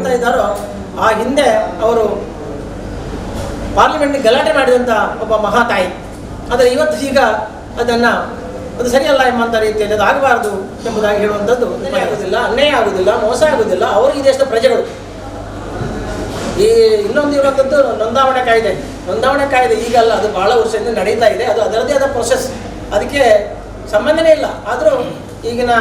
ಹೇಳ್ತಾ ಇದ್ದಾರೋ ಆ ಹಿಂದೆ ಅವರು ಪಾರ್ಲಿಮೆಂಟ್ಗೆ ಗಲಾಟೆ ಮಾಡಿದಂಥ ಒಬ್ಬ ಮಹಾತಾಯಿ. ಆದರೆ ಇವತ್ತು ಈಗ ಅದನ್ನು ಅದು ಸರಿಯಲ್ಲ ಎಂಬಂಥ ರೀತಿಯಲ್ಲಿ ಅದು ಆಗಬಾರ್ದು ಎಂಬುದಾಗಿ ಹೇಳುವಂಥದ್ದು ಆಗುವುದಿಲ್ಲ, ಅನ್ಯಾಯ ಆಗುವುದಿಲ್ಲ, ಮೋಸ ಆಗುವುದಿಲ್ಲ. ಅವರು ಈ ದೇಶದ ಪ್ರಜೆಗಳು. ಈ ಇನ್ನೊಂದು ಇರುವಂಥದ್ದು ನೋಂದಾವಣೆ ಕಾಯ್ದೆ ಈಗಲ್ಲ, ಅದು ಬಹಳ ವರ್ಷದಿಂದ ನಡೀತಾ ಇದೆ. ಅದು ಅದರದ್ದೇ ಆದ ಪ್ರೊಸೆಸ್, ಅದಕ್ಕೆ ಸಂಬಂಧನೇ ಇಲ್ಲ. ಆದರೂ ಈಗಿನ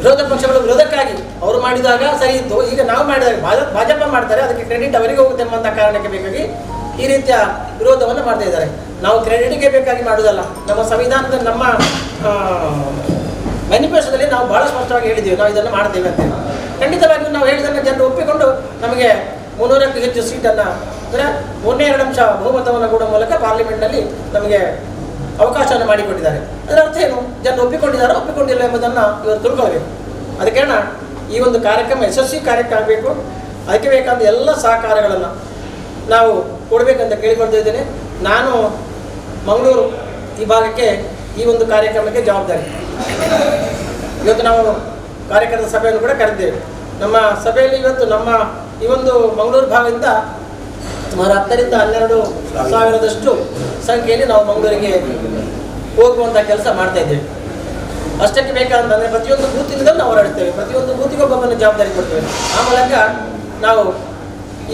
ವಿರೋಧ ಪಕ್ಷಗಳು ವಿರೋಧಕ್ಕಾಗಿ ಅವರು ಮಾಡಿದಾಗ ಸರಿ ಇತ್ತು, ಈಗ ನಾವು ಮಾಡಿದಾಗ ಭಾಜಪ ಮಾಡ್ತಾರೆ, ಅದಕ್ಕೆ ಕ್ರೆಡಿಟ್ ಅವರಿಗೆ ಹೋಗುತ್ತೆ ಎಂಬಂಥ ಕಾರಣಕ್ಕೆ ಬೇಕಾಗಿ ಈ ರೀತಿಯ ವಿರೋಧವನ್ನು ಮಾಡ್ತಾ ಇದ್ದಾರೆ. ನಾವು ಕ್ರೆಡಿಟ್ಗೆ ಬೇಕಾಗಿ ಮಾಡುವುದಲ್ಲ. ನಮ್ಮ ಸಂವಿಧಾನದ ನಮ್ಮ ಮ್ಯಾನಿಫೆಸ್ಟೋದಲ್ಲಿ ನಾವು ಭಾಳ ಸ್ಪಷ್ಟವಾಗಿ ಹೇಳಿದ್ದೀವಿ, ನಾವು ಇದನ್ನು ಮಾಡ್ತೇವೆ ಅಂತ. ಖಂಡಿತವಾಗಿಯೂ ನಾವು ಹೇಳಿದ್ದನ್ನು ಜನರು ಒಪ್ಪಿಕೊಂಡು ನಮಗೆ 300ಕ್ಕೂ ಹೆಚ್ಚು ಸೀಟನ್ನು, ಅಂದರೆ 1/2 ಬಹುಮತವನ್ನು ಕೊಡುವ ಮೂಲಕ ಪಾರ್ಲಿಮೆಂಟ್ನಲ್ಲಿ ನಮಗೆ ಅವಕಾಶವನ್ನು ಮಾಡಿಕೊಟ್ಟಿದ್ದಾರೆ. ಅದರ ಅರ್ಥ ಏನು? ಜನರು ಒಪ್ಪಿಕೊಂಡಿಲ್ಲ ಎಂಬುದನ್ನು ಇವರು ತಿಳ್ಕೊಳ್ಬೇಕು. ಅದಕ್ಕೆ ಕಾರಣ ಈ ಒಂದು ಕಾರ್ಯಕ್ರಮ ಯಶಸ್ವಿ ಕಾರ್ಯಕ್ರಮ ಆಗಬೇಕು. ಅದಕ್ಕೆ ಬೇಕಾದ ಎಲ್ಲ ಸಹಕಾರಗಳನ್ನು ನಾವು ಕೊಡಬೇಕಂತ ಕೇಳಿಕೊಳ್ತಿದ್ದೇನೆ. ನಾನು ಮಂಗಳೂರು ಈ ಭಾಗಕ್ಕೆ ಈ ಒಂದು ಕಾರ್ಯಕ್ರಮಕ್ಕೆ ಜವಾಬ್ದಾರಿ. ಇವತ್ತು ನಾವು ಕಾರ್ಯಕರ್ತರ ಸಭೆಯನ್ನು ಕೂಡ ಕರೆದಿದ್ದೇವೆ. ನಮ್ಮ ಸಭೆಯಲ್ಲಿ ಇವತ್ತು ನಮ್ಮ ಈ ಒಂದು ಮಂಗಳೂರು ಭಾಗದಿಂದ ಸುಮಾರು 10ರಿಂದ 12 ಸಾವಿರದಷ್ಟು ಸಂಖ್ಯೆಯಲ್ಲಿ ನಾವು ಮಂಗಳೂರಿಗೆ ಹೋಗುವಂಥ ಕೆಲಸ ಮಾಡ್ತಾ ಇದ್ದೇವೆ. ಅಷ್ಟಕ್ಕೆ ಬೇಕಾದಂದರೆ ಪ್ರತಿಯೊಂದು ಬೂತಿನಿಂದ ನಾವು ಹೊರಡ್ತೇವೆ, ಪ್ರತಿಯೊಂದು ಬೂತಿಗೆ ಒಬ್ಬೊಬ್ಬನ ಜವಾಬ್ದಾರಿ ಕೊಡ್ತೇವೆ. ಆ ಮೂಲಕ ನಾವು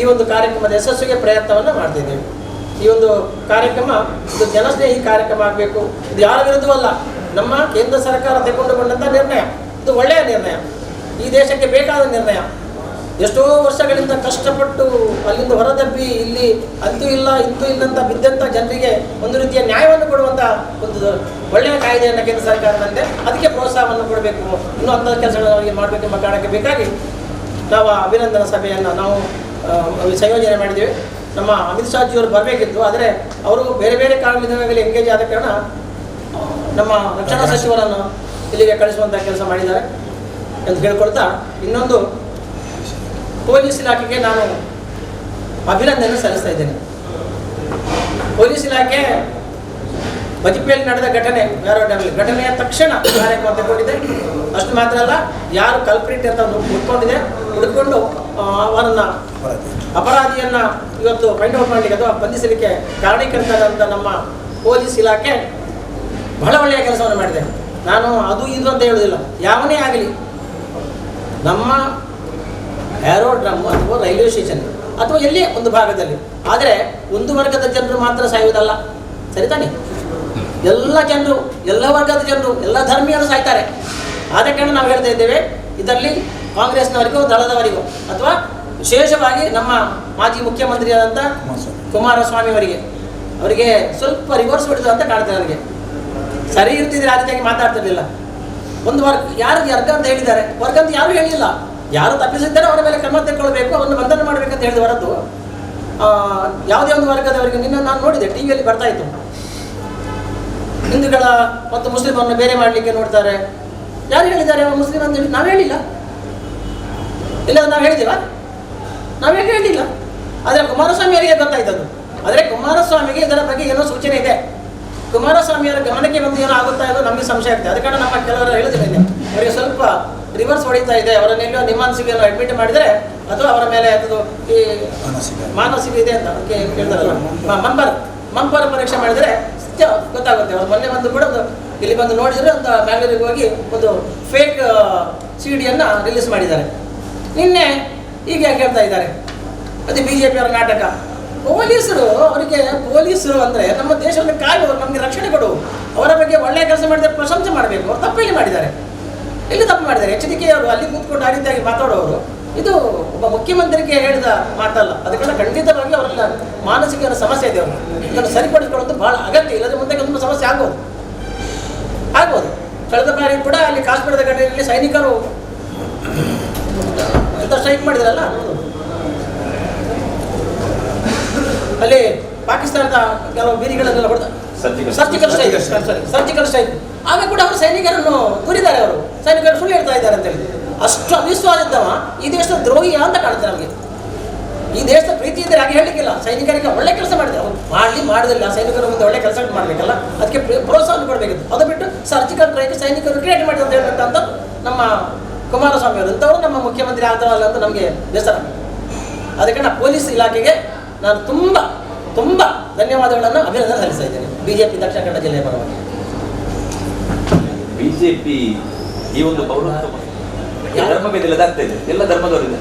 ಈ ಒಂದು ಕಾರ್ಯಕ್ರಮದ ಯಶಸ್ವಿಗೆ ಪ್ರಯತ್ನವನ್ನು ಮಾಡ್ತಿದ್ದೇವೆ. ಈ ಒಂದು ಕಾರ್ಯಕ್ರಮ ಇದು ಜನಸ್ನೇಹಿ ಕಾರ್ಯಕ್ರಮ ಆಗಬೇಕು. ಇದು ಯಾರ ವಿರುದ್ಧವಲ್ಲ, ನಮ್ಮ ಕೇಂದ್ರ ಸರ್ಕಾರ ತೆಗೆದುಕೊಂಡಂಥ ನಿರ್ಣಯ. ಇದು ಒಳ್ಳೆಯ ನಿರ್ಣಯ, ಈ ದೇಶಕ್ಕೆ ಬೇಕಾದ ನಿರ್ಣಯ. ಎಷ್ಟೋ ವರ್ಷಗಳಿಂದ ಕಷ್ಟಪಟ್ಟು ಅಲ್ಲಿಂದ ಹೊರದಬ್ಬಿ ಇಲ್ಲಿ ಅಂತೂ ಇಲ್ಲ ಇಂತೂ ಇಲ್ಲಂತ ಬಿದ್ದಂಥ ಜನರಿಗೆ ಒಂದು ರೀತಿಯ ನ್ಯಾಯವನ್ನು ಕೊಡುವಂಥ ಒಂದು ಒಳ್ಳೆಯ ಕಾಯ್ದೆಯನ್ನು ಕೇಂದ್ರ ಸರ್ಕಾರ ತಂದಿದೆ. ಅದಕ್ಕೆ ಪ್ರೋತ್ಸಾಹವನ್ನು ಕೊಡಬೇಕು, ಇನ್ನೂ ಅಂಥ ಕೆಲಸಗಳನ್ನು ಅವರಿಗೆ ಮಾಡಬೇಕೆಂಬ ಕಾರಣಕ್ಕೆ ಬೇಕಾಗಿ ನಾವು ಅಭಿನಂದನಾ ಸಭೆಯನ್ನು ನಾವು ಸಂಯೋಜನೆ ಮಾಡಿದ್ದೇವೆ. ನಮ್ಮ ಅಮಿತ್ ಶಾಜಿಯವರು ಬರಬೇಕಿತ್ತು, ಆದರೆ ಅವರು ಬೇರೆ ಬೇರೆ ಕಾರಣಗಳಿಂದಾಗಲಿ ಎಂಗೇಜ್ ಆದ ಕಾರಣ ನಮ್ಮ ರಕ್ಷಣಾ ಸಚಿವರನ್ನು ಇಲ್ಲಿಗೆ ಕಳಿಸುವಂಥ ಕೆಲಸ ಮಾಡಿದ್ದಾರೆ ಎಂದು ಹೇಳ್ಕೊಳ್ತಾ, ಇನ್ನೊಂದು ಪೊಲೀಸ್ ಇಲಾಖೆಗೆ ನಾನು ಅಭಿನಂದನೆ ಸಲ್ಲಿಸ್ತಾ ಇದ್ದೇನೆ. ಪೊಲೀಸ್ ಇಲಾಖೆ ಬಜಿಪಿಯಲ್ಲಿ ನಡೆದ ಘಟನೆಯ ತಕ್ಷಣ ಕಾರ್ಯಕ್ರಮ ತಗೊಂಡಿದೆ. ಅಷ್ಟು ಮಾತ್ರ ಅಲ್ಲ, ಯಾರು ಕಲ್ಪ್ರಿಟ್ ಅಂತ ಹುಡುಕೊಂಡು ಅವರನ್ನು ಅಪರಾಧಿಯನ್ನು ಇವತ್ತು ಫೈಂಡ್ ಔಟ್ ಮಾಡಲಿಕ್ಕೆ ಅಥವಾ ಬಂಧಿಸಲಿಕ್ಕೆ ಕಾರಣೀಕರಿಸಿದಂಥ ನಮ್ಮ ಪೊಲೀಸ್ ಇಲಾಖೆ ಬಹಳ ಒಳ್ಳೆಯ ಕೆಲಸವನ್ನು ಮಾಡಿದೆ. ನಾನು ಅದು ಇದು ಅಂತ ಹೇಳುವುದಿಲ್ಲ, ಯಾವನೇ ಆಗಲಿ ನಮ್ಮ ಏರೋಡ್ರಮ್ ಅಥವಾ ರೈಲ್ವೆ ಸ್ಟೇಷನ್ ಅಥವಾ ಎಲ್ಲೇ ಒಂದು ಭಾಗದಲ್ಲಿ ಆದರೆ ಒಂದು ವರ್ಗದ ಜನರು ಮಾತ್ರ ಸಾಯುವುದಲ್ಲ, ಸರಿ ತಾನೆ? ಎಲ್ಲ ಜನರು, ಎಲ್ಲ ವರ್ಗದ ಜನರು, ಎಲ್ಲ ಧರ್ಮೀಯರು ಸಾಯ್ತಾರೆ. ಆದ ಕಾರಣ ನಾವು ಹೇಳ್ತಾ ಇದ್ದೇವೆ, ಇದರಲ್ಲಿ ಕಾಂಗ್ರೆಸ್ನವರಿಗೂ ದಳದವರಿಗೂ ಅಥವಾ ವಿಶೇಷವಾಗಿ ನಮ್ಮ ಮಾಜಿ ಮುಖ್ಯಮಂತ್ರಿಯಾದಂಥ ಕುಮಾರಸ್ವಾಮಿ ಅವರಿಗೆ ಸ್ವಲ್ಪ ರಿವರ್ಸ್ ಹೊಡೆದು ಅಂತ ಕಾಣ್ತದೆ. ನನಗೆ ಸರಿ ಇರ್ತಿದ್ರೆ ಆ ರೀತಿಯಾಗಿ ಮಾತಾಡ್ತಿರ್ಲಿಲ್ಲ. ಒಂದು ವರ್ಗ ಅಂತ ಹೇಳಿದ್ದಾರೆ, ವರ್ಗ ಅಂತ ಯಾರು ಹೇಳಿಲ್ಲ. ಯಾರು ತಪ್ಪಿಸಿದ್ದಾರೆ ಅವರ ಮೇಲೆ ಕ್ರಮ ತೆಗೆದುಕೊಳ್ಬೇಕು, ಅವರನ್ನು ಬಂಧನ ಮಾಡಬೇಕಂತ ಹೇಳಿದ ಹೊರತು ಯಾವುದೇ ಒಂದು ವರ್ಗದವರಿಗೆ ನಿನ್ನ ನಾನು ನೋಡಿದೆ, ಟಿವಿಯಲ್ಲಿ ಬರ್ತಾ ಇತ್ತು, ಹಿಂದೂಗಳ ಮತ್ತು ಮುಸ್ಲಿಮರನ್ನು ಬೇರೆ ಮಾಡಲಿಕ್ಕೆ ನೋಡ್ತಾರೆ. ಯಾರು ಹೇಳಿದ್ದಾರೆ ಮುಸ್ಲಿಂ ಅಂತ ಹೇಳಿ? ನಾವು ಹೇಳಿಲ್ಲ. ಇಲ್ಲ, ನಾವು ಹೇಳಿದ್ದೀವ? ನಾವೇನು ಹೇಳಿಲ್ಲ. ಆದರೆ ಕುಮಾರಸ್ವಾಮಿಯವರಿಗೆ ಗೊತ್ತಾಯ್ತದ್ದು. ಆದರೆ ಕುಮಾರಸ್ವಾಮಿಗೆ ಇದರ ಬಗ್ಗೆ ಏನೋ ಸೂಚನೆ ಇದೆ. ಕುಮಾರಸ್ವಾಮಿಯವರ ಗಮನಕ್ಕೆ ಬಂದು ಏನೋ ಆಗುತ್ತಾ ಇರೋದು ನಮಗೆ ಸಂಶಯ ಆಗ್ತದೆ. ಅದ ಕಾರಣ ನಮ್ಮ ಕೆಲವರು ಹೇಳಿದ್ದೇನೆ, ಅವರಿಗೆ ಸ್ವಲ್ಪ ರಿವರ್ಸ್ ಹೊಡಿತಾ ಇದೆ. ಅವರನ್ನೆಲ್ಲೋ ನಿಮಾನ್ಸಿಗೆ ಅಡ್ಮಿಟ್ ಮಾಡಿದರೆ ಅಥವಾ ಅವರ ಮೇಲೆ ಅದು ಈ ಮಾನಸಿಕ ಇದೆ ಅಂತ ಅದಕ್ಕೆ ಹೇಳ್ತಾರಲ್ಲ, ಮಂಪರ್ ಪರೀಕ್ಷೆ ಮಾಡಿದರೆ ಗೊತ್ತಾಗುತ್ತೆ. ಅವ್ರು ಮೊನ್ನೆ ಬಂದು ಕೂಡ ಇಲ್ಲಿ ಬಂದು ನೋಡಿದರೆ ಅಂತ ಬ್ಯಾಂಗ್ಳೂರಿಗೆ ಹೋಗಿ ಒಂದು ಫೇಕ್ ಸಿಡಿಯನ್ನು ರಿಲೀಸ್ ಮಾಡಿದ್ದಾರೆ. ನಿನ್ನೆ ಈಗ ಹೇಳ್ತಾ ಇದ್ದಾರೆ ಅದು BJP-ಯವರ ನಾಟಕ. ಪೊಲೀಸರು ಅಂದರೆ ನಮ್ಮ ದೇಶವನ್ನು ಕಾಯುವವರು, ನಮಗೆ ರಕ್ಷಣೆ ಕೊಡುವರು. ಅವರ ಬಗ್ಗೆ ಒಳ್ಳೆಯ ಕೆಲಸ ಮಾಡಿದರೆ ಪ್ರಶಂಸೆ ಮಾಡಬೇಕು. ಅವರು ತಪ್ಪೆಲ್ಲಿ ಮಾಡಿದ್ದಾರೆ, ಎಲ್ಲಿ ತಪ್ಪು ಮಾಡಿದ್ದಾರೆ? HDK ಅವರು ಅಲ್ಲಿ ಕೂತ್ಕೊಂಡು ಆ ರೀತಿಯಾಗಿ ಮಾತಾಡೋರು, ಇದು ಒಬ್ಬ ಮುಖ್ಯಮಂತ್ರಿಗೆ ಹೇಳಿದ ಮಾತಲ್ಲ. ಅದಕ್ಕೆಲ್ಲ ಖಂಡಿತವಾಗಿ ಅವರೆಲ್ಲ ಮಾನಸಿಕ ಸಮಸ್ಯೆ ಇದೆ. ಅವರು ಇದನ್ನು ಸರಿಪಡಿಸಿಕೊಳ್ಳೋದು ಬಹಳ ಅಗತ್ಯ. ಇಲ್ಲದ್ರೆ ಮುಂದೆ ತುಂಬ ಸಮಸ್ಯೆ ಆಗ್ಬೋದು. ಕಳೆದ ಬಾರಿ ಕೂಡ ಅಲ್ಲಿ ಕಾಶ್ಮೀರದ ಘಟನೆಯಲ್ಲಿ ಸೈನಿಕರು ಎಂತ ಸ್ಟ್ರೈಕ್ ಮಾಡಿದ್ರಲ್ಲ, ಅಲ್ಲಿ ಪಾಕಿಸ್ತಾನದ ಕೆಲವು ಬೀದಿಗಳನ್ನೆಲ್ಲ ಹೊಡೆದ ಸರ್ಜಿಕಲ್ ಸ್ಟ್ರೈಕ್. ಆಗ ಕೂಡ ಅವರು ಸೈನಿಕರನ್ನು ದೂರಿದ್ದಾರೆ. ಅವರು ಸೈನಿಕರು ಸುಳ್ಳು ಹೇಳ್ತಾ ಇದ್ದಾರೆ ಅಂತ ಹೇಳಿ. ಅಷ್ಟು ಅವಿಶ್ವಾಸಿದ್ದವ ಈ ದೇಶದ ದ್ರೋಹಿಯ ಅಂತ ಕಾಣುತ್ತೆ ನಮಗೆ. ಈ ದೇಶದ ಪ್ರೀತಿ ಇದ್ದರೆ ಹಾಗೆ ಹೇಳಲಿಕ್ಕಿಲ್ಲ. ಸೈನಿಕರಿಗೆ ಒಳ್ಳೆ ಕೆಲಸ ಮಾಡಿದ್ದಾರೆ, ಅವರು ಮಾಡಿದಿಲ್ಲ. ಸೈನಿಕರ ಮುಂದೆ ಒಳ್ಳೆ ಕೆಲಸ ಮಾಡಬೇಕಲ್ಲ, ಅದಕ್ಕೆ ಪ್ರೋತ್ಸಾಹ ಕೊಡಬೇಕಿತ್ತು. ಅದು ಬಿಟ್ಟು ಸರ್ಜಿಕಲ್ ಸ್ಟ್ರೈಕ್ ಸೈನಿಕರು ಕ್ರಿಯೇಟ್ ಮಾಡಿದೆ ಅಂತ ಹೇಳ್ಬೇಕಂತ ನಮ್ಮ ಕುಮಾರಸ್ವಾಮಿ ಅವರು ಇಂಥವರು ನಮ್ಮ ಮುಖ್ಯಮಂತ್ರಿ ಆಗ್ತಾವಲ್ಲ ಅಂತ ನಮಗೆ ಬೇಸರ. ಅದಕ್ಕೆ ನಾನು ಪೊಲೀಸ್ ಇಲಾಖೆಗೆ ನಾನು ತುಂಬ ಧನ್ಯವಾದಗಳನ್ನು ಅಭಿನಂದನೆ ಸಲ್ಲಿಸ್ತಾ ಇದ್ದೇನೆ ಬಿಜೆಪಿ ದಕ್ಷಿಣ ಕನ್ನಡ ಜಿಲ್ಲೆಯ ಪರವಾಗಿ. ಬಿಜೆಪಿ ಈ ಒಂದು ಪೌರತ್ವ ಧರ್ಮ ಭೇದದಾಗ್ತಾ ಇದೆ, ಎಲ್ಲ ಧರ್ಮದವರಿದೆ.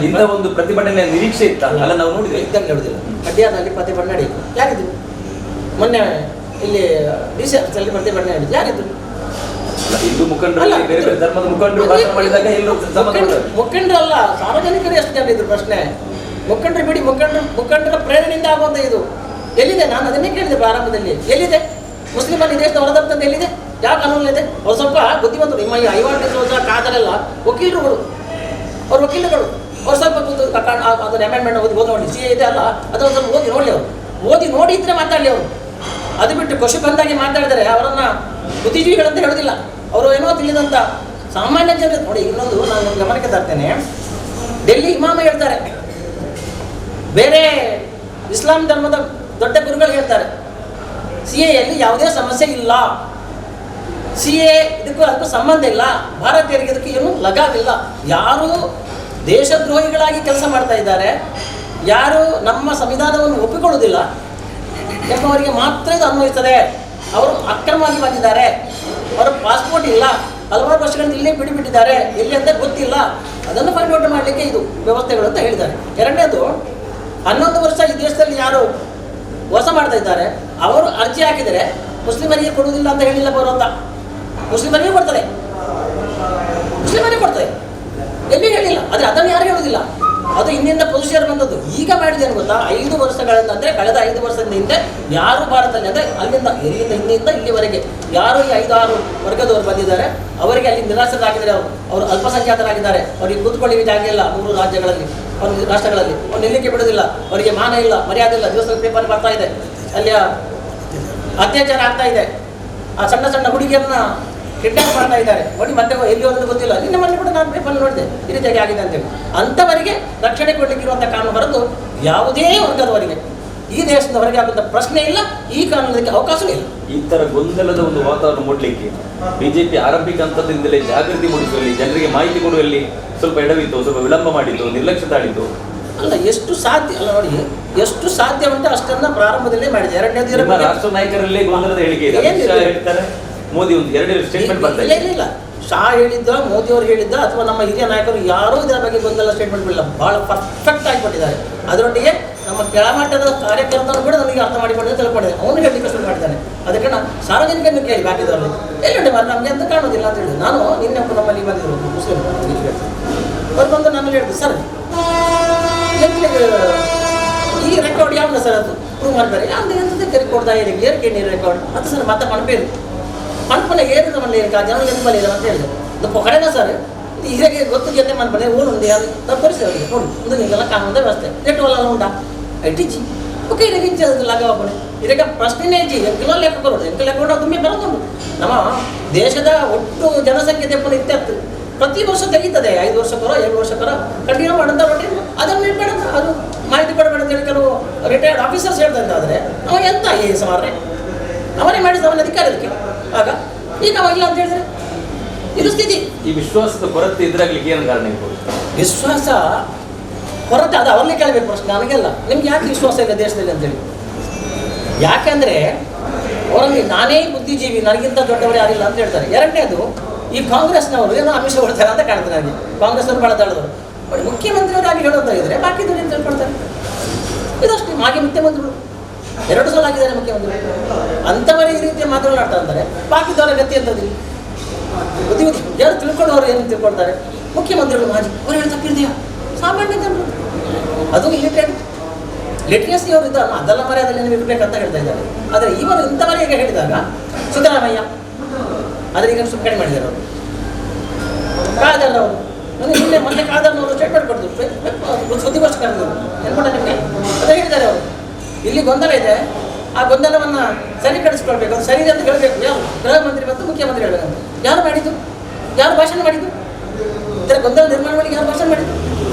ಇಂಥ ಒಂದು ಪ್ರತಿಭಟನೆ ನಿರೀಕ್ಷೆ ಇತ್ತ ಅಲ್ಲ? ನಾವು ನೋಡಿದ್ವಿ, ಇದ್ದಂಗೆ ಹೇಳುದಿಲ್ಲ. ಅಡ್ಡಿಯಾದಲ್ಲಿ ಪ್ರತಿಭಟನೆ ನಡೆಯಿತು. ಯಾರಿದ್ರು ಮೊನ್ನೆ ಇಲ್ಲಿ ಡಿಸಿಎಫ್ನಲ್ಲಿ ಪ್ರತಿಭಟನೆ ನಡೆಯಿತು? ಯಾರಿದ್ರು? ಹಿಂದೂ ಮುಖಂಡರು, ಬೇರೆ ಬೇರೆ ಧರ್ಮದ ಮುಖಂಡರು ಭಾಷಣ ಮಾಡಿದಾಗ ಎಲ್ಲರೂ ಮುಖಂಡರಲ್ಲ, ಸಾರ್ವಜನಿಕರು ಎಷ್ಟು ಜನ ಇದ್ರು? ಪ್ರಶ್ನೆ ಮುಖಂಡರು ಬಿಡಿ, ಮುಖಂಡರ ಪ್ರೇರಣೆಯಿಂದ ಆಗುವಂತ ಇದು ಎಲ್ಲಿದೆ? ನಾನು ಅದನ್ನೇ ಕೇಳಿದೆ ಪ್ರಾರಂಭದಲ್ಲಿ, ಎಲ್ಲಿದೆ ಮುಸ್ಲಿಮರ ಈ ದೇಶದ ಹೊರದಂತದ್ದು ಎಲ್ಲಿದೆ? ಯಾವ ಕಾನೂನಿದೆ? ಅವ್ರು ಸ್ವಲ್ಪ ಬುದ್ಧಿವಂತರು. ನಿಮ್ಮ ಈ ಐವಾನ್ ಡಿಸೋಜ ಕಾದರೆಲ್ಲ ವಕೀಲರುಗಳು, ಅವ್ರು ವಕೀಲರುಗಳು, ಅವ್ರು ಸ್ವಲ್ಪ ಅದನ್ನ ಅಮೆಂಡ್ಮೆಂಟ್ ಓದಿ ನೋಡಿ, ಸಿ ಇದೆ ಅಲ್ಲ, ಅದನ್ನು ಸ್ವಲ್ಪ ಓದಿ ನೋಡಲಿ. ಅವರು ಓದಿ ನೋಡಿ ಇದ್ರೆ ಮಾತಾಡಲಿ. ಅವರು ಅದು ಬಿಟ್ಟು ಖುಷಿ ಬಂದಾಗಿ ಮಾತಾಡಿದರೆ ಅವರನ್ನು ಬುದ್ಧಿಜೀವಿಗಳಂತ ಹೇಳೋದಿಲ್ಲ. ಅವರು ಏನೋ ತಿಳಿದಂಥ ಸಾಮಾನ್ಯ ಜನರು ನೋಡಿ. ಇನ್ನೊಂದು ನಾನು ಗಮನಕ್ಕೆ ತರ್ತೇನೆ, ಡೆಲ್ಲಿ ಇಮಾಮ ಹೇಳ್ತಾರೆ, ಬೇರೆ ಇಸ್ಲಾಂ ಧರ್ಮದ ದೊಡ್ಡ ಗುರುಗಳು ಹೇಳ್ತಾರೆ CAಯಲ್ಲಿ ಯಾವುದೇ ಸಮಸ್ಯೆ ಇಲ್ಲ, CA ಅದಕ್ಕೂ ಸಂಬಂಧ ಇಲ್ಲ, ಭಾರತೀಯರಿಗೆ ಇದಕ್ಕೆ ಏನು ಲಗಾವಿಲ್ಲ. ಯಾರು ದೇಶದ್ರೋಹಿಗಳಾಗಿ ಕೆಲಸ ಮಾಡ್ತಾ ಇದ್ದಾರೆ, ಯಾರು ನಮ್ಮ ಸಂವಿಧಾನವನ್ನು ಒಪ್ಪಿಕೊಳ್ಳುವುದಿಲ್ಲ ಎಂಬವರಿಗೆ ಮಾತ್ರ ಇದು ಅನ್ವಯಿಸ್ತದೆ. ಅವರು ಅಕ್ರಮವಾಗಿ ಬಂದಿದ್ದಾರೆ, ಅವರ ಪಾಸ್ಪೋರ್ಟ್ ಇಲ್ಲ, ಹಲವಾರು ವರ್ಷಗಳಿಂದ ಇಲ್ಲೇ ಬಿಟ್ಟಿದ್ದಾರೆ, ಎಲ್ಲಿ ಅಂತ ಗೊತ್ತಿಲ್ಲ, ಅದನ್ನು ಫೈಂಡ್ ಔಟ್ ಮಾಡಲಿಕ್ಕೆ ಇದು ವ್ಯವಸ್ಥೆಗಳು ಅಂತ ಹೇಳಿದ್ದಾರೆ. ಎರಡನೇದು, 11 ವರ್ಷ ಈ ದೇಶದಲ್ಲಿ ಯಾರು ವಾಸ ಮಾಡ್ತಾ ಇದ್ದಾರೆ ಅವರು ಅರ್ಜಿ ಹಾಕಿದರೆ ಮುಸ್ಲಿಮರಿಗೆ ಕೊಡುವುದಿಲ್ಲ ಅಂತ ಹೇಳಿಲ್ಲ ಬರುವಂತ. ಮುಸ್ಲಿಮರಿಗೆ ಕೊಡ್ತಾರೆ, ಎಲ್ಲಿ ಹೇಳಿಲ್ಲ. ಆದರೆ ಅದನ್ನು ಯಾರು ಹೇಳುವುದಿಲ್ಲ. ಅದು ಹಿಂದಿನ ಪ್ರೊಸೀಜರ್ ಬಂದದ್ದು. ಈಗ ಮಾಡಿದೆ ಏನು ಗೊತ್ತಾ? 5 ವರ್ಷಗಳಿಂದ, ಅಂದರೆ ಕಳೆದ 5 ವರ್ಷದಿಂದ ಹಿಂದೆ ಯಾರು ಭಾರತದಲ್ಲಿ, ಅಂದರೆ ಹಿಂದಿಂದ ಇಲ್ಲಿವರೆಗೆ ಯಾರು ಈ 5-6 ವರ್ಗದವರು ಬಂದಿದ್ದಾರೆ ಅವರಿಗೆ ಅಲ್ಲಿ ನಿರಾಶ್ರಿತರಾಗಿದ್ದಾರೆ. ಅವರು ಅಲ್ಪಸಂಖ್ಯಾತರಾಗಿದ್ದಾರೆ. ಅವರಿಗೆ ಕೂತ್ಕೊಳ್ಳಿಕ್ಕೆ ಜಾಗ ಇಲ್ಲ 3 ರಾಜ್ಯಗಳಲ್ಲಿ, ರಾಷ್ಟ್ರಗಳಲ್ಲಿ. ಅವ್ರು ನಿಲ್ಲಕ್ಕೆ ಬಿಡೋದಿಲ್ಲ, ಅವರಿಗೆ ಮಾನ ಇಲ್ಲ, ಮರ್ಯಾದೆ ಇಲ್ಲ. ದಿವಸದ ಪೇಪರ್ ಬರ್ತಾ ಇದೆ, ಅಲ್ಲಿಯ ಅತ್ಯಾಚಾರ ಆಗ್ತಾ ಇದೆ, ಆ ಸಣ್ಣ ಹುಡುಗಿಯನ್ನ ಕಿಡ್ನಾಪ್ ಮಾಡ್ತಾ ಇದ್ದಾರೆ ನೋಡಿ. ಮತ್ತೆ ಎಲ್ಲಿ ಹೋಗೋದು ಗೊತ್ತಿಲ್ಲ. ನಿನ್ನ ಮನೆ ಕೂಡ ನಾನು ಪೇಪರ್ ನೋಡಿದೆ ಈ ರೀತಿಯಾಗಿ ಆಗಿದೆ ಅಂತೇಳಿ. ಅಂಥವರಿಗೆ ರಕ್ಷಣೆ ಕೊಡಲಿಕ್ಕಿರುವಂಥ ಕಾನೂನು ಹೊರತು ಯಾವುದೇ ವರ್ಗದವರಿಗೆ ಈ ದೇಶದ ಹೊರಗೆ ಆಗುವಂಥ ಪ್ರಶ್ನೆ ಇಲ್ಲ, ಈ ಕಾನೂನಿಗೆ ಅವಕಾಶವೂ ಇಲ್ಲ. ಈ ಥರ ಗೊಂದಲದ ಒಂದು ವಾತಾವರಣ ಮೂಡಲಿಕ್ಕೆ ಬಿಜೆಪಿ ಆರಂಭಿಕ ಹಂತದಿಂದಲೇ ಜಾಗೃತಿ ಮೂಡಿಸುವಲ್ಲಿ, ಜನರಿಗೆ ಮಾಹಿತಿ ಕೊಡುವಲ್ಲಿ ಸ್ವಲ್ಪ ಎಡವಿತ್ತು, ಸ್ವಲ್ಪ ವಿಳಂಬ ಮಾಡಿತ್ತು, ನಿರ್ಲಕ್ಷ್ಯ ತಾಳಿತ್ತು. ಅಲ್ಲ, ಎಷ್ಟು ಸಾಧ್ಯ ಅಲ್ಲ ನೋಡಿ, ಎಷ್ಟು ಸಾಧ್ಯ ಉಂಟು ಅಷ್ಟನ್ನ ಪ್ರಾರಂಭದಲ್ಲೇ ಮಾಡಿದೆ. ಎರಡನೇದು ರಾಷ್ಟ್ರ ನಾಯಕರಲ್ಲೇ ಗೊಂದಲದ ಹೇಳಿಕೆ ಇದೆ. ಹೇಳ್ತಾರೆ ಮೋದಿ ಒಂದು 2 ಸ್ಟೇಟ್ಮೆಂಟ್ ಬರ್ತಾ ಇಲ್ಲ. ಶಾ ಹೇಳಿದ್ದ, ಮೋದಿ ಅವರು ಹೇಳಿದ್ದ, ಅಥವಾ ನಮ್ಮ ಹಿರಿಯ ನಾಯಕರು ಯಾರೂ ಇದರ ಬಗ್ಗೆ ಗೊಂದಲ ಸ್ಟೇಟ್ಮೆಂಟ್ ಬಿಡಲ್ಲ, ಬಹಳ ಪರ್ಫೆಕ್ಟ್ ಆಗಿಬಿಟ್ಟಿದ್ದಾರೆ. ಅದರೊಟ್ಟಿಗೆ ನಮ್ಮ ಕೆಳಮಟ್ಟದ ಕಾರ್ಯಕರ್ತರು ಕೂಡ ನನಗೆ ಅರ್ಥ ಮಾಡಿಕೊಂಡಿದ್ದೆ, ತಿಳ್ಕೊಂಡಿದ್ದೆ. ಅವನು ಹೇಳಲಿಕ್ಕೆ ಶುರು ಮಾಡಿದ್ದಾನೆ. ಅದಕ್ಕೆ ನಾನು ಸಾರ್ವಜನಿಕರನ್ನು ಕೇಳಿ ಬಾಕಿದವರಲ್ಲಿ ಎಲ್ಲಿ ಮಾಡಿ ನಮಗೆ ಅಂತ ಕಾಣೋದಿಲ್ಲ ಅಂತ ಹೇಳಿದೆ. ನಾನು ನಿನ್ನೆ ನಮ್ಮಲ್ಲಿ ಬಂದಿದ್ರು ಮುಸ್ಲಿಂ, ಅವ್ರು ಬಂದು ನಾನು ಹೇಳಿದೆ, ಸರ್ ಈ ರೆಕಾರ್ಡ್ ಯಾವ್ದು ಸರ್ ಅದು ಪ್ರೂವ್ ಮಾಡ್ತಾರೆ? ಯಾವ್ದು ಎಂತದಕ್ಕೆ ರೆಕಾರ್ಡ್ ಏರಿಕೆ ನೀರು ರೆಕಾರ್ಡ್ ಅದು ಸರ್ ಮತ್ತೆ ಮನಪೇರು ಮನಪನೆ ಏರಿದ ಮನೆ ಜನರಲ್ಲಿ ಎಂತ ಬಲಿಲ್ಲ ಅಂತ ಹೇಳಿದೆ. ಅದು ಪೊಕಡೆನ ಸರ್ ಹೀಗೆ ಗೊತ್ತು ಜೊತೆ ಮನಪನೆ ಊರುಂದು ಯಾರು ತಪ್ಪರಿಸಿ ಅವರಿಗೆ ನೋಡಿ ಒಂದು ನಿಮಗೆಲ್ಲ ಕಾನೂನದ ವ್ಯವಸ್ಥೆ ನೆಟ್ಟು ಅಲ್ಲ ಉಂಟಾ ಐಟಿಜಿ ಓಕೆ ಇದಕ್ಕೆ ಲಗವಪ್ಪಣೆ ಇದಕ್ಕೆ ಪ್ರಶ್ನೆನೇ ಇಜ್ಜಿ ಎಂಕಲ ಲೆಕ್ಕ ಬರೋದು ಎಂಕ ಲೆಕ್ಕ ಕೊಡೋದು ತುಂಬಿ ಬರೋದುಂಟು. ನಮ್ಮ ದೇಶದ ಒಟ್ಟು ಜನಸಂಖ್ಯೆ ತೆಪ್ಪನ ಇತ್ಯರ್ಥ ಪ್ರತಿ ವರ್ಷ ತೆಗೀತದೆ. 5 ವರ್ಷಕ್ಕರೋ 7 ವರ್ಷಕ್ಕರೋ ಕಂಟಿನ್ಯೂ ಮಾಡೋಂಥ ರೊಟ್ಟಿ ಅದನ್ನು ಇಡಬೇಡ, ಅದು ಮಾಹಿತಿ ಕೊಡಬೇಡ ಅಂತ ಹೇಳಿ ಕೆಲವು ರಿಟೈರ್ಡ್ ಆಫೀಸರ್ಸ್ ಹೇಳ್ತಾರೆ. ಆದರೆ ಅವ ಎಂತ AS ಮಾರ್ರೆ ಅವನೇ ಮಾಡಿದ ಅವನ ಅಧಿಕಾರ ಅದಕ್ಕೆ. ಆಗ ಈಗ ಅವ ಇಲ್ಲ ಅಂತ ಹೇಳಿದ್ರೆ ಇದು ಸ್ಥಿತಿ. ಈ ವಿಶ್ವಾಸದ ಕೊರತೆ ಇದ್ರಾಗ್ಲಿಕ್ಕೆ ಏನು ಕಾರಣ ಇರ್ಬೋದು? ವಿಶ್ವಾಸ ಕೊರತೆ ಅದು ಅವ್ರನ್ನೇ ಕೇಳಬೇಕು ಪ್ರಶ್ನೆ, ನನಗೆಲ್ಲ. ನಿಮ್ಗೆ ಯಾಕೆ ವಿಶ್ವಾಸ ಇಲ್ಲ ದೇಶದಲ್ಲಿ ಅಂತೇಳಿ? ಯಾಕೆಂದರೆ ಅವರಲ್ಲಿ ನಾನೇ ಬುದ್ಧಿಜೀವಿ, ನನಗಿಂತ ದೊಡ್ಡವರು ಯಾರಿಲ್ಲ ಅಂತ ಹೇಳ್ತಾರೆ. ಎರಡನೇದು, ಈ ಕಾಂಗ್ರೆಸ್ನವರು ಏನೋ ಆಮಿಷ ಕೊಡ್ತಾರೆ ಅಂತ ಕಾಣ್ತಾರೆ ನನಗೆ. ಕಾಂಗ್ರೆಸ್ನವರು ಭಾಳ ತಳೆದವರು ಮುಖ್ಯಮಂತ್ರಿಯವರಾಗಿ ಹೇಳೋಂತ ಇದ್ರೆ ಬಾಕಿದವರು ಏನು ತಿಳ್ಕೊಳ್ತಾರೆ? ಇದಷ್ಟು ಹಾಗೆ ಮುಖ್ಯಮಂತ್ರಿಗಳು 2 ಸಲ ಆಗಿದ್ದಾರೆ ಮುಖ್ಯಮಂತ್ರಿ. ಅಂಥವರೇ ಈ ರೀತಿಯ ಮಾತುಗಳಾಡ್ತಾ ಇದ್ದಾರೆ. ಬಾಕಿದವರ ಗತಿ ಅಂತದಿಲ್ಲ. ಬುದ್ಧಿಮತಿ ಯಾರು ತಿಳ್ಕೊಳ್ಳೋರು ಏನು ತಿಳ್ಕೊಳ್ತಾರೆ? ಮುಖ್ಯಮಂತ್ರಿಗಳು ಮಾಜಿ ಅವ್ರು ಹೇಳಿ ತಪ್ಪಿದೆಯಾ? ಸಾಮಾನ್ಯ ಜನರು, ಅದು ಲಿಟ್ರಸಿ ಅವರು ಇದ್ದಾರಲ್ಲ, ಅದೆಲ್ಲ ಮರ್ಯಾದಲ್ಲಿ ನೀವು ಇರಬೇಕಂತ ಹೇಳ್ತಾ ಇದ್ದಾರೆ. ಆದರೆ ಇವರು ಇಂಥವರಿಗೆ ಹೇಳಿದಾಗ ಸಿದ್ದರಾಮಯ್ಯ ಆದರೆ ಈಗ ಸುಮ್ಮನೆ ಮಾಡಿದ್ದಾರೆ ಅವರು. ಕಾದರ್ ಅವರು ಮೊನ್ನೆ ಕಾದರ್ನವರು ಸ್ಟೇಟ್ಮೆಂಟ್ ಕೊಡ್ತಾರೆ, ಸುದ್ದಿಗೋಷ್ಠಿ ಕರೆದರು ನೆನ್ಕೊಂಡ ನಿಮಗೆ ಅದೇ ಹೇಳಿದ್ದಾರೆ ಅವರು. ಇಲ್ಲಿ ಗೊಂದಲ ಇದೆ, ಆ ಗೊಂದಲವನ್ನು ಸರಿಪಡಿಸ್ಕೊಳ್ಬೇಕು, ಅದು ಸರಿ ಅಂತ ಹೇಳಬೇಕು. ಯಾರು ಗೃಹ ಮಂತ್ರಿ ಮತ್ತು ಮುಖ್ಯಮಂತ್ರಿ ಹೇಳಬೇಕಂತ ಯಾರು ಮಾಡಿದ್ದು? ಯಾರು ಭಾಷಣ ಮಾಡಿದ್ದು? ಇದರ ಗೊಂದಲ ನಿರ್ಮಾಣ ಮಾಡಿ ಯಾರು ಭಾಷಣ ಮಾಡಿದ್ದು?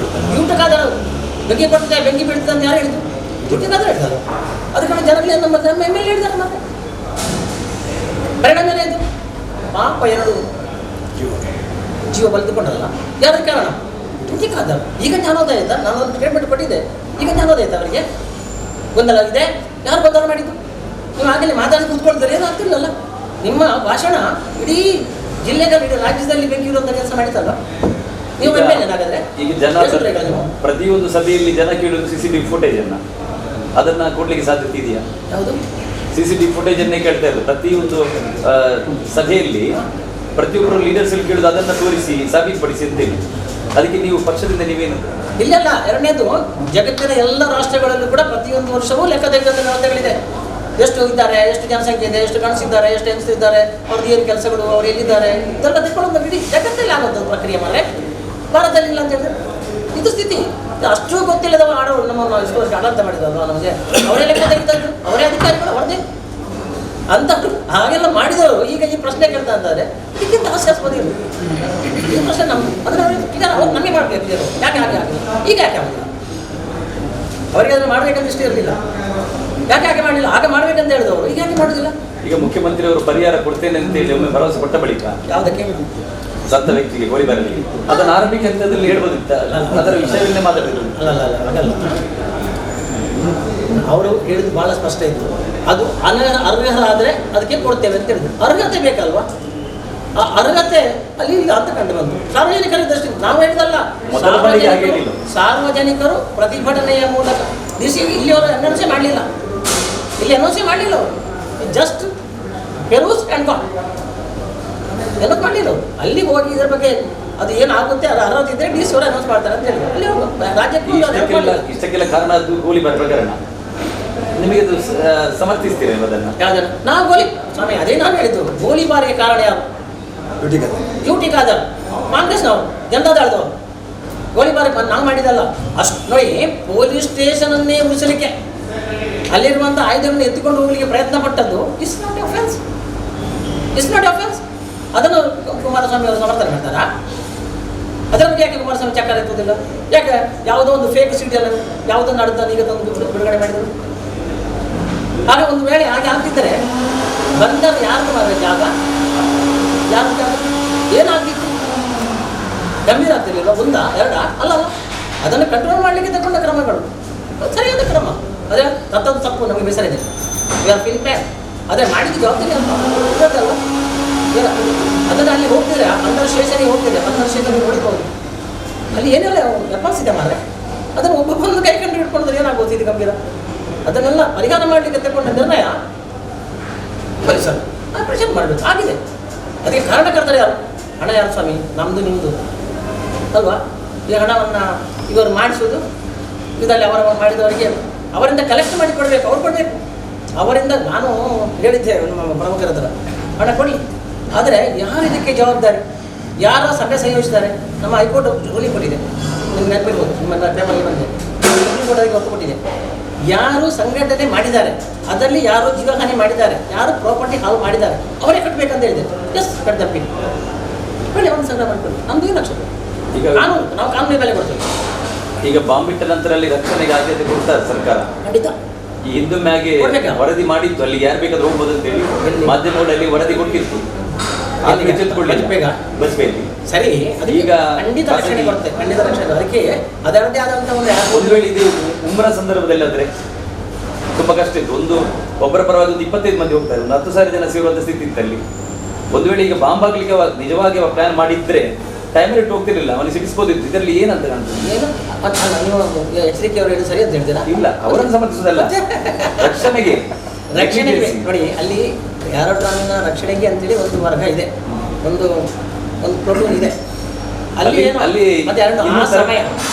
ಯೂಟಕ್ಕಾದ ಬೆಂಕಿ ಕೊಡ್ತಿದ್ದೆ, ಬೆಂಕಿ ಬೀಳ್ತದೆ ಅಂತ ಯಾರು ಹೇಳಿದ್ದು? ಯೂಟಕ್ಕಾದ್ರೆ ಹೇಳ್ತಾರೆ. ಅದಕ್ಕೆ ಜನರಲ್ಲಿ ನಮ್ಮ MLA ಹೇಳಿದ್ದಾರೆ. ಮತ್ತೆ ಪರಿಣಾಮ ಏನಾಯಿತು? ಪಾಪ 2 ಜೀವ ಬಲಿದುಕೊಂಡಲ್ಲ, ಯಾರ ಕಾರಣ? ತುಟಿಕಾದರು. ಈಗ ಜ್ಞಾನೋದಯ ಆಯ್ತಾ? ನಾನು ಒಂದು ಸ್ಟೇಟ್ಮೆಂಟ್ ಕೊಟ್ಟಿದ್ದೆ. ಈಗ ಜ್ಞಾನೋದಯ ಆಯ್ತಾ ಅವರಿಗೆ? ಗೊಂದಲ ಇದೆ. ಯಾರು ಗೊಂದಲ ಮಾಡಿದ್ದು? ನೀವು ಆಗಲೇ ಮಾತಾಡಿ ಕೂತ್ಕೊಳ್ತಾರೆ, ಏನು ಆಗ್ತಿಲ್ಲಲ್ಲ. ನಿಮ್ಮ ಭಾಷಣ ಇಡೀ ಜಿಲ್ಲೆಗಳ ಇಡೀ ರಾಜ್ಯದಲ್ಲಿ ಬೆಂಕಿ ಇರುವಂಥ ಕೆಲಸ ಮಾಡಿತಲ್ಲ. ನೀವು ಹಾಗಾದ್ರೆ ಈಗ ಜನ ಪ್ರತಿಯೊಂದು ಸಭೆಯಲ್ಲಿ ಜನ ಕೇಳುವುದು CCTV ಫುಟೇಜ್ ಅನ್ನ, ಅದನ್ನ ಕೊಡ್ಲಿಕ್ಕೆ ಸಾಧ್ಯತೆ ಇದೆಯಾ? ಯಾವುದು CCTV ಫುಟೇಜ್ ಅನ್ನೇ ಕೇಳ್ತಾ ಇರೋದು. ಪ್ರತಿಯೊಂದು ಸಭೆಯಲ್ಲಿ ಪ್ರತಿಯೊಬ್ಬರು ಲೀಡರ್ಸ್ ಅಲ್ಲಿ ಕೇಳುದು ಅದನ್ನ ತೋರಿಸಿ ಸಾಬೀತುಪಡಿಸಿ ಅಂತೇಳಿ. ಅದಕ್ಕೆ ನೀವು ಪಕ್ಷದಿಂದ ನೀವೇನು? ಇಲ್ಲಲ್ಲ. ಎರಡನೇದು, ಜಗತ್ತಿನ ಎಲ್ಲ ರಾಷ್ಟ್ರಗಳಲ್ಲೂ ಕೂಡ ಪ್ರತಿಯೊಂದು ವರ್ಷವೂ ಲೆಕ್ಕ ತೆಗೆದ ವ್ಯವಸ್ಥೆಗಳಿದೆ. ಎಷ್ಟು ಇದ್ದಾರೆ, ಎಷ್ಟು ಜನಸಂಖ್ಯೆ ಇದೆ, ಎಷ್ಟು ಗಣಸಿದ್ದಾರೆ, ಎಷ್ಟು ಹೆಂಗಸಿದ್ದಾರೆ, ಅವ್ರದ್ದು ಏನು ಕೆಲಸಗಳು, ಅವ್ರು ಎಲ್ಲಿದ್ದಾರೆ, ಇದೆಲ್ಲ ತೆಗೆದುಕೊಳ್ಳೋದು ಇಡೀ ಜಗತ್ತಲ್ಲಿ ಆಗೋದು ಪ್ರಕ್ರಿಯೆ ಮಾರೆ. ಭಾರತದಲ್ಲಿ ಇಲ್ಲ ಅಂತ ಹೇಳಿದ್ರೆ ಇದು ಸ್ಥಿತಿ. ಅಷ್ಟು ಗೊತ್ತಿಲ್ಲದವ ಆಡೋರು ನಮ್ಮನ್ನು ಇಷ್ಟು ವರ್ಷ ಆಡಳಿತ ಮಾಡಿದಲ್ವ ನಮಗೆ, ಅವರೇ ಲೆಕ್ಕ ತೆಗೆದದ್ದು, ಅವರೇ ಅಧಿಕಾರಿಗಳು, ಅವ್ರದ್ದೇ ಅಂತ ಹಾಗೆಲ್ಲ ಮಾಡಿದವರು ಈಗ ಈ ಪ್ರಶ್ನೆ ಕೇಳ್ತಾ ಅಂತಾರೆ. ಇದಕ್ಕಿಂತ ಹಾಸ್ಯಾಸ್ಪದ ಇಲ್ಲ ಈ ಪ್ರಶ್ನೆ. ಅದನ್ನ ಅವ್ರು ನಮಗೆ ಮಾಡಬೇಕು. ಯಾಕೆ ಹಾಗೆ ಆಗಿಲ್ಲ? ಈಗ ಯಾಕೆ ಆಗಿಲ್ಲ? ಅವರಿಗೆ ಅದನ್ನು ಮಾಡಬೇಕಂತ ಇಷ್ಟ ಇರಲಿಲ್ಲ. ಯಾಕೆ ಹಾಗೆ ಮಾಡಲಿಲ್ಲ? ಹಾಗೆ ಮಾಡಬೇಕಂತ ಹೇಳಿದವರು ಈಗ ಯಾಕೆ ಮಾಡೋದಿಲ್ಲ? ಈಗ ಮುಖ್ಯಮಂತ್ರಿ ಅವರು ಪರಿಹಾರ ಕೊಡ್ತೇನೆ ಅಂತ ಹೇಳಿ ಒಮ್ಮೆ ಭರವಸೆ ಕೊಟ್ಟ ಬಳಿಕ ಯಾವುದಕ್ಕೆ? ಸತ್ತ ವ್ಯಕ್ತಿಗೆ ಗೋಲಿಬಾರಲ್ಲಿ ಅದನ್ನು ಆರಂಭಿಕ ಹಂತದಲ್ಲಿ ಹೇಳ್ಬೋದಿತ್ತ? ಅದರ ವಿಷಯವನ್ನೇ ಮಾತಾಡಿದ್ರು. ಅಲ್ಲ ಹಾಗಲ್ಲ. ಅವರು ಹೇಳಿದ್ದು ಬಹಳ ಸ್ಪಷ್ಟ ಇತ್ತು. ಅದು ಅರ್ಹರಾದರೆ ಅದಕ್ಕೆ ಕೊಡ್ತೇವೆ ಅಂತ ಹೇಳಿದ್ರು. ಅರ್ಹತೆ ಬೇಕಲ್ವಾ? ಆ ಅರ್ಹತೆ ಅಲ್ಲಿ ಇಲ್ಲ ಅಂತ ಕಂಡು ಬಂತು. ಸಾರ್ವಜನಿಕರ ದೃಷ್ಟಿ ನಾವು ಹೇಳಿದಲ್ಲ. ಸಾರ್ವಜನಿಕರು ಪ್ರತಿಭಟನೆಯ ಮೂಲಕ ಇಲ್ಲಿ ಅವರು ಅನೌನ್ಸೇ ಮಾಡಲಿಲ್ಲ. ಇಲ್ಲಿ ಅನೌನ್ಸೇ ಮಾಡಲಿಲ್ಲ. ಅವರು ಜಸ್ಟ್ ಪೆರೂಸ್ ಆ್ಯಂಡ್ ಗಾನ್ ಏನಕ್ಕೆ ಮಾಡಲಿಲ್ಲ. ಅವರು ಅಲ್ಲಿ ಹೋಗಿ ಇದರ ಬಗ್ಗೆ ಅದು ಏನಾಗುತ್ತೆ ಅದು ಅರ್ಹತೆ ಇದ್ರೆ DC ಅವರು ಅನೌನ್ಸ್ ಮಾಡ್ತಾರೆ ಅಂತ ಹೇಳಿದ್ರು. ಅಲ್ಲಿ ರಾಜ್ಯಕ್ಕೂ ಇಷ್ಟಕ್ಕೆಲ್ಲ ಕಾರಣ ಅದು ಗೋಲಿಬಾರ್ ಪ್ರಕರಣ. ನಿಮಗೆ ಅದು ಸಮರ್ಥಿಸ್ತೀರಾ ಅದನ್ನು? ಯಾವ್ದನ್ನು? ನಾವು ಸ್ವಾಮಿ ಅದೇ ನಾನು ಹೇಳಿದ್ದು. ಗೋಲಿಬಾರಿಗೆ ಕಾರಣ ಯಾರು? ಡ್ಯೂಟಿ ಖಾದರ್, ಕಾಂಗ್ರೆಸ್ನವರು, ಜನತಾದಳದವರು. ಗೋಲಿಬಾರ್ ನಾವು ಮಾಡಿದಲ್ಲ. ಅಷ್ಟು ನೋಡಿ, ಪೊಲೀಸ್ ಸ್ಟೇಷನನ್ನೇ ಉಳಿಸಲಿಕ್ಕೆ ಅಲ್ಲಿರುವಂಥ ಆಯುಧಗಳನ್ನು ಎತ್ತಿಕೊಂಡು ಹೋಗಲಿಕ್ಕೆ ಪ್ರಯತ್ನ ಪಟ್ಟದ್ದು ಇಸ್ ನಾಟ್ ಅಫೆನ್ಸ್. ಅದನ್ನು ಕುಮಾರಸ್ವಾಮಿ ಅವರು ಸಮರ್ಥನೆ ಮಾಡ್ತಾರಾ? ಅದರ ಬಗ್ಗೆ ಯಾಕೆ ಕುಮಾರಸ್ವಾಮಿ ಚಕ್ರ ಎತ್ತುವುದಿಲ್ಲ? ಯಾಕೆ ಯಾವುದೋ ಒಂದು ಫೇಕ್ ಸಿಟಿಯನ್ನು ಯಾವುದನ್ನು ನಡೆದ ಈಗ ತಂದು ಬಿಡುಗಡೆ ಮಾಡಿದರು? ಆಗ ಒಂದು ವೇಳೆ ಹಾಗೆ ಆಗ್ತಿದ್ದರೆ ಬಂದರು ಯಾರು ಮಾಡಬೇಕು? ಜಾಗ ಯಾರು ಜಾಗ ಏನಾಗ್ತಿತ್ತು? ಗಂಭೀರ ಆಗ್ತಿರ್ಲಿಲ್ಲ. ಒಂದ ಎರಡ ಅಲ್ಲ. ಅದನ್ನು ಕಂಟ್ರೋಲ್ ಮಾಡಲಿಕ್ಕೆ ತಗೊಂಡ ಕ್ರಮಗಳು ಸರಿಯಾದ ಕ್ರಮ. ಅದೇ ತತ್ತದ್ದು ತಪ್ಪು, ನಮಗೆ ಬೇಸರ ಇದೆ. We are feel bad. ಅದೇ ಮಾಡಿದ್ದು ಜವಾಬ್ದಾರಿ ಇರೋದಲ್ಲ. ಅದನ್ನು ಅಲ್ಲಿ ಹೋಗ್ತಿದ್ರೆ ಅಂಡರ್ ಸ್ಟೇಷನಿಗೆ ಹೋಗ್ತಿದೆ. ಅಂಡರ್ ಸ್ಟೇಷನ್ಗೆ ನೋಡಿಬೋದು. ಅಲ್ಲಿ ಏನೆಲ್ಲ ವೆಪನ್ಸ್ ಇದೆ ಮಾರೆ. ಅದನ್ನು ಒಬ್ಬೊಬ್ಬರನ್ನು ಕೈ ಕಂಡು ಹಿಡ್ಕೊಂಡ್ರೆ ಏನಾಗ್ಬೋದು? ಇದು ಗಂಭೀರ. ಅದನ್ನೆಲ್ಲ ಪರಿಹಾರ ಮಾಡಲಿಕ್ಕೆ ತಗೊಂಡ ನಿರ್ಣಯ ಪೊಲೀಸರು ಪ್ರೆಸೆಂಟ್ ಮಾಡಬೇಕು ಆಗಿದೆ. ಅದಕ್ಕೆ ಕಾರಣಕರ್ತರು ಯಾರು? ಹಣ ಯಾರು ಸ್ವಾಮಿ? ನಮ್ಮದು ನಿಮ್ಮದು ಅಲ್ವಾ? ಈ ಹಣವನ್ನು ಇವರು ಮಾಡಿಸೋದು ಇದರಲ್ಲಿ ಅವರ ಮಾಡಿದವರಿಗೆ ಅವರಿಂದ ಕಲೆಕ್ಟ್ ಮಾಡಿ ಕೊಡಬೇಕು. ಅವ್ರು ಕೊಡಬೇಕು. ಅವರಿಂದ ನಾನು ಹೇಳಿದ್ದೆ ನಮ್ಮ ಪ್ರಮುಖರ ಹತ್ರ, ಹಣ ಕೊಡಿ. ಆದರೆ ಯಾರು ಇದಕ್ಕೆ ಜವಾಬ್ದಾರಿ? ಯಾರ ಸಭೆ ಸಂಯೋಜಿಸಿದ್ದಾರೆ? ನಮ್ಮ ಹೈಕೋರ್ಟ್ ರೂಲಿಂಗ್ ಕೊಟ್ಟಿದೆ. ನಿಮ್ಗೆ ನೆನಪಿರ್ಬೋದು, ನಿಮ್ಮ ಟೈಮಲ್ಲಿ ಬಂದೆ ರೂಲಿಂಗ್ ಕೊಡೋದಕ್ಕೆ ಒತ್ತು ಕೊಟ್ಟಿದೆ. ಯಾರು ಸಂಘಟನೆ ಮಾಡಿದ್ದಾರೆ, ಅದರಲ್ಲಿ ಯಾರು ಜೀವಹಾನಿ ಮಾಡಿದ್ದಾರೆ, ಯಾರು ಪ್ರಾಪರ್ಟಿ ಹಾಳು ಮಾಡಿದ್ದಾರೆ, ಅವರೇ ಕಟ್ಟಬೇಕಂತ ಹೇಳಿದೆ. ಎಸ್ ಕಟ್ಟದಪ್ಪಿ ಒಳ್ಳೆ ಒಂದು ಸಂಗ್ರಹ ಮಾಡಿಕೊಳ್ಳಿ. ನಮ್ದು ಏನು ಲಕ್ಷ ಕಾನೂನು, ನಾವು ಕಾನೂನಿನ ಬೆಲೆ ಕೊಡ್ತೇವೆ. ಈಗ ಬಾಂಬ್ ಇಟ್ಟ ನಂತರ ಅಲ್ಲಿ ರಕ್ಷಣೆಗೆ ಆದ್ಯತೆ ಕೊಡ್ತಾರೆ ಸರ್ಕಾರ. ಖಂಡಿತ. ಈ ಹಿಂದೂ ಮ್ಯಾಗೆ ವರದಿ ಮಾಡಿತ್ತು, ಅಲ್ಲಿ ಯಾರು ಬೇಕಾದ್ರೂ ಹೋಗ್ಬೋದು ಅಂತ ಹೇಳಿ ಮಾಧ್ಯಮಗಳಲ್ಲಿ ವರದಿ ಕೊಟ್ಟಿತ್ತು. ಬಸ್ಬೇಕು ಸರಿ, ಈಗ ಖಂಡಿತ ರಕ್ಷಣೆ ಕೊಡ್ತೇವೆ. ಖಂಡಿತ ರಕ್ಷಣೆ. ಅದಕ್ಕೆ ಅದರದ್ದೇ ಆದಂಥ ಒಂದು ವೇಳೆ ಇದು ಉಮ್ರಾ ಸಂದರ್ಭದಲ್ಲಿ ಆದ್ರೆ ತುಂಬಾ ಕಷ್ಟ ಇತ್ತು. ಒಬ್ಬರ ಪರವಾಗಿ 25 ಮಂದಿ ಹೋಗ್ತಾರೆ, 10,000 ಜನ ಸೇರುವಂತ ಸ್ಥಿತಿ ಇತ್ತು ಅಲ್ಲಿ. ಒಂದು ವೇಳೆ ಈಗ ಬಾಂಬ್ ಹಾಕ್ಲಿಕ್ಕೆ ನಿಜವಾಗಿ ಪ್ಲಾನ್ ಮಾಡಿದ್ರೆ ಟೈಮಲ್ಲಿ ಇಟ್ಟು ಹೋಗ್ತಿರ್ಲಿಲ್ಲ, ಅವನಿಗೆ ಸಿಗಿಸ್ಬೋದಿತ್ತು. ಇದರಲ್ಲಿ ಏನಂತ ಕಾಣ್ತದೆ? ನೀವು ಎಚ್ಚರಿಕೆ ಅವರು ಹೇಳಿ ಸರಿ ಅಂತ ಹೇಳ್ತೀರಾ? ಇಲ್ಲ, ಅವರನ್ನು ಸಮರ್ಥಿಸೋದಲ್ಲ, ರಕ್ಷಣೆಗೆ ನೋಡಿ. ಅಲ್ಲಿ ಏರೋಡ್ರಾಮಿನ ರಕ್ಷಣೆಗೆ ಅಂತೇಳಿ ಒಂದು ವರ್ಗ ಇದೆ, ಒಂದು ಪ್ರೋಟೋನ್ ಇದೆ ಅಲ್ಲಿ.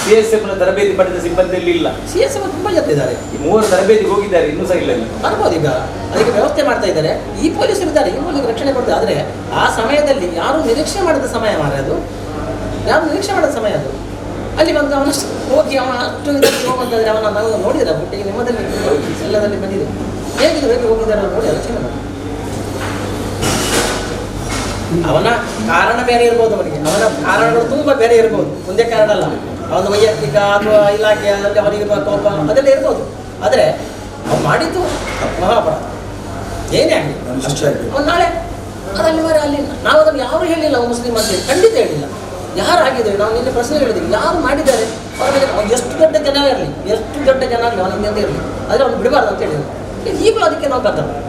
CSF ನ ತರಬೇತಿ ಪಡೆದ ಸಿಬ್ಬಂದಿಯಲ್ಲಿ ಇಲ್ಲ. CSF ತುಂಬಾ ಜನ ಇದ್ದಾರೆ. ಈ 3 ತರಬೇತಿಗೆ ಹೋಗಿದ್ದಾರೆ, ಇನ್ನೂ ಸಹ ಇಲ್ಲ. ಬರ್ಬೋದು. ಈಗ ಅದಕ್ಕೆ ವ್ಯವಸ್ಥೆ ಮಾಡ್ತಾ ಇದ್ದಾರೆ. ಈ ಪೊಲೀಸರು ಇದ್ದಾರೆ, ಈ ಮೂಲಕ ರಕ್ಷಣೆ ಕೊಡ್ತಾರೆ. ಆದರೆ ಆ ಸಮಯದಲ್ಲಿ ಯಾರು ನಿರೀಕ್ಷೆ ಮಾಡಿದ ಸಮಯ ಮಾರ ಅದು, ಯಾರು ನಿರೀಕ್ಷೆ ಮಾಡಿದ ಸಮಯ ಅದು. ಅಲ್ಲಿ ಬಂದು ಅವನಷ್ಟು ಹೋಗಿ ಅವನ ಅಷ್ಟು ಇದಕ್ಕೆ ಹೋಗುವಂತಾದ್ರೆ ಅವನ ನಾವು ನೋಡಿದ್ರೆ ಬುಟ್ಟಿಗೆ ನಿಮ್ಮದಲ್ಲಿ ಎಲ್ಲದಲ್ಲಿ ಬಂದಿದೆ. ಹೇಗೆ ಹೋಗಿದ್ದಾರೆ ನೋಡಿ ಆಲೋಚನೆ ಮಾಡಿ. ಅವನ ಕಾರಣ ಬೇರೆ ಇರ್ಬೋದು, ಅವನಿಗೆ ಅವನ ಕಾರಣಗಳು ತುಂಬ ಬೇರೆ ಇರ್ಬೋದು, ಒಂದೇ ಕಾರಣ ಅಲ್ಲ. ಅವನ ವೈಯಕ್ತಿಕ ಅಥವಾ ಇಲಾಖೆ ಅದರಲ್ಲಿ ಅವನಿಗೆ ಕೋಪ ಅದೆಲ್ಲ ಇರ್ಬೋದು. ಆದರೆ ಅವ್ನು ಮಾಡಿದ್ದು ಮಹಾಪರಾಧ, ಏನೇ ಆಗಲಿ ಅವ್ನು ನಾಳೆ ಅದರಲ್ಲಿ ಮರೆ ಅಲ್ಲಿ ನಾವು ಅದನ್ನು ಯಾರು ಹೇಳಿಲ್ಲ ಮುಸ್ಲಿಂ ಅಂತ ಖಂಡಿತ ಹೇಳಿಲ್ಲ. ಯಾರಾಗಿದ್ದೇವೆ ನಾವು ನಿನ್ನೆ ಪ್ರಶ್ನೆ ಹೇಳಿದ್ದೀವಿ, ಯಾರು ಮಾಡಿದ್ದಾರೆ ಅವ್ರ ಮೇಲೆ ಎಷ್ಟು ದೊಡ್ಡ ಜನ ಇರಲಿ, ಎಷ್ಟು ದೊಡ್ಡ ಜನ ಆಗಲಿ, ಅವನಿಂದ ಇರಲಿ, ಆದರೆ ಅವ್ನು ಬಿಡಬಾರ್ದು ಅಂತ ಹೇಳಿದ್ರು. ಈಗಲೂ ಅದಕ್ಕೆ ನಾವು ಕರ್ತವ್ಯ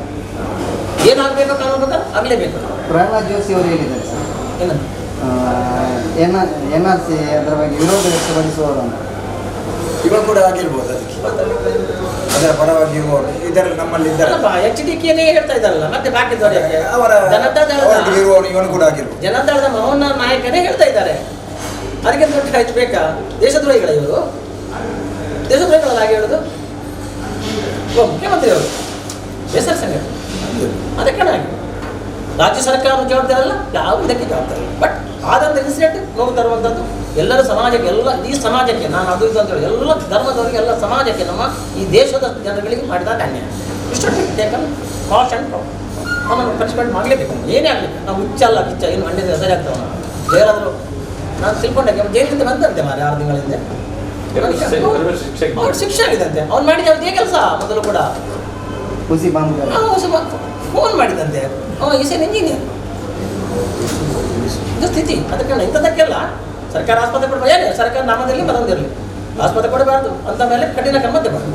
ಏನಾಗಬೇಕು ಕಾನೂನು ಪ್ರಕಾರ ಆಗಲೇಬೇಕು. ಪ್ರಹ್ಲಾದ್ ಜೋಶಿ ಅವರು ಹೇಳಿದ್ದಾರೆ ಸರ್, ಏನಂತ NRC ಅದರ ಬಗ್ಗೆ ವಿರೋಧ ವ್ಯಕ್ತಪಡಿಸುವವರು ಅಂತ. ಇವಾಗ ಕೂಡ ಆಗಿರ್ಬೋದು ಅದಕ್ಕೆ, ಅದರ ಪರವಾಗಿ ಇರುವವರು ಇದರಲ್ಲಿ ನಮ್ಮಲ್ಲಿ ಇದ್ದಾರೆ. HDKನೇ ಹೇಳ್ತಾ ಇದ್ದಾರಲ್ಲ, ಮತ್ತೆ ಬಾಕಿದವರು ಯಾಕೆ? ಅವರ ಇರುವವರು ಇವನು ಕೂಡ ಆಗಿರ್ಬೋದು. ಜನತಾದಳದ ಮೋಹನ್ ನಾಯಕನೇ ಹೇಳ್ತಾ ಇದ್ದಾರೆ. ಅದಕ್ಕೆ ದೊಡ್ಡ ಹೆಚ್ಚು ಬೇಕಾ? ದೇಶದ್ರೋಹಿಗಳ ಇವರು, ದೇಶದ್ರೋಹಿಗಳಲ್ಲ ಹಾಗೆ ಹೇಳುದು. ಮುಖ್ಯಮಂತ್ರಿ ಅವರು ಬೇಸರ ಸಂಘಟನೆ ಅದಕ್ಕೆ ಹಾಗೆ ರಾಜ್ಯ ಸರ್ಕಾರ ಜವಾಬ್ದಾರಿ ಅಲ್ಲ, ಯಾವ ಇದಕ್ಕೆ ಜವಾಬ್ದಾರಿ. ಬಟ್ ಆದಂಥ ಇನ್ಸಿಡೆಂಟ್ ನೋವು ತರುವಂಥದ್ದು ಎಲ್ಲರ ಸಮಾಜಕ್ಕೆ, ಎಲ್ಲ ಈ ಸಮಾಜಕ್ಕೆ, ನಾನು ಅದು ಇದು ಅಂತ ಹೇಳಿ ಎಲ್ಲ ಧರ್ಮದವರಿಗೆ, ಎಲ್ಲ ಸಮಾಜಕ್ಕೆ, ನಮ್ಮ ಈ ದೇಶದ ಜನಗಳಿಗೆ ಮಾಡಿದ ಅನ್ಯಾಯ. ಇಷ್ಟು ಟೇಕನ್ ಕಾಸ್ಟ್ ಆ್ಯಂಡ್ ಪ್ರಾಫಿಟ್ ಅವನನ್ನು ಪನಿಷ್ಮೆಂಟ್ ಮಾಡಲೇಬೇಕು. ಏನೇ ಆಗಲಿ, ನಾವು ಹುಚ್ಚ ಅಲ್ಲ, ಕಿಚ್ಚ ಏನು ಮಂಡ್ಯದ ಸರಿ ಆಗ್ತಾವ. ಜೈಲಾದರೂ ನಾನು ತಿಳ್ಕೊಂಡಾಗ ಜೈಲಿಂದ ಬಂದಂತೆ ಮಾರೆ 6 ತಿಂಗಳ ಹಿಂದೆ ಅವ್ರು ಶಿಕ್ಷೆ ಆಗಿದಂತೆ. ಅವ್ನು ಮಾಡಿದ ಅದೇ ಕೆಲಸ ಮೊದಲು ಕೂಡ ಹುಸಿ ಬಾಂಬ್ ಫೋನ್ ಮಾಡಿದಂತೆ. Is N engineer. ಇದು ಸ್ಥಿತಿ. ಅದಕ್ಕೆ ಇಂಥದಕ್ಕೆಲ್ಲ ಸರ್ಕಾರ ಆಸ್ಪತ್ರೆ ಕೊಡಬಾರ್ದು. ಏನೇ ಸರ್ಕಾರ ನಾಮದಲ್ಲಿ ಬರೋದಿರಲಿ, ಆಸ್ಪತ್ರೆ ಕೊಡಬಾರ್ದು ಅಂತ ಮೇಲೆ ಕಠಿಣ ಕ್ರಮ ತಗೊಳ್ಳಿ.